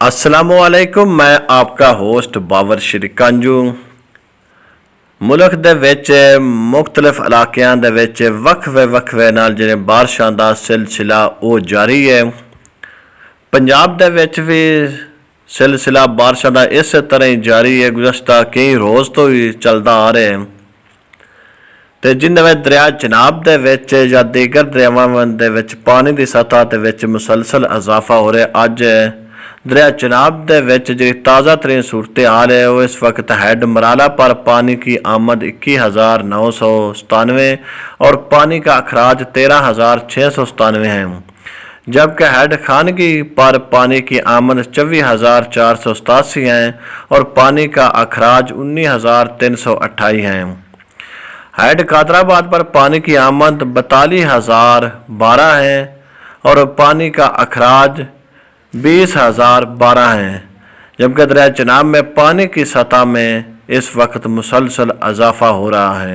अस्सलामुअलैकुम। मैं आपका होस्ट बाबर श्रीकांजू। मुल्क दे विच मुख्तलिफ इलाकिਆਂ ਦੇ ਵਿੱਚ ਵੱਖਰੇ ਨਾਲ ਜਿਹੜੇ ਬਾਰਿਸ਼ਾਂ ਦਾ ਸਿਲਸਿਲਾ ਉਹ ਜਾਰੀ ਹੈ। ਪੰਜਾਬ ਦੇ ਵਿੱਚ ਵੀ ਸਿਲਸਿਲਾ ਬਾਰਿਸ਼ਾਂ ਦਾ ਇਸੇ ਤਰ੍ਹਾਂ ਹੀ ਜਾਰੀ ਹੈ। ਗੁਜ਼ਸ਼ਤਾ ਕਈ ਰੋਜ਼ ਤੋਂ ਹੀ ਚੱਲਦਾ ਆ ਰਿਹਾ ਹੈ ਤੇ ਜਿਨ੍ਹਾਂ ਵਿੱਚ ਦਰਿਆ ਚਨਾਬ ਦੇ ਵਿੱਚ ਜਾਂ ਦੀਗਰ ਦਰਿਆਵਾਂ ਦੇ ਵਿੱਚ ਪਾਣੀ ਦੀ ਸਤਹ ਦੇ ਵਿੱਚ ਮੁਸਲਸਲ ਇਜ਼ਾਫਾ ਹੋ ਰਿਹਾ। ਅੱਜ दरिया चनाब दे विच जी ताज़ा तरीन सूरत हाल है वो इस वक्त हेड मराला पर पानी की आमद 21,997 और पानी का अखराज 13,697 है, जबकि हेड खानगी पर पानी की आमद 24,487 है और पानी का अखराज 19,328 है। हेड कादराबाद पर पानी की आमद 42,012 है और पानी का अखराज 20,012 हैं, जबकि दरिया चनाब में पानी की सतह में इस वक्त मुसलसल इजाफा हो रहा है।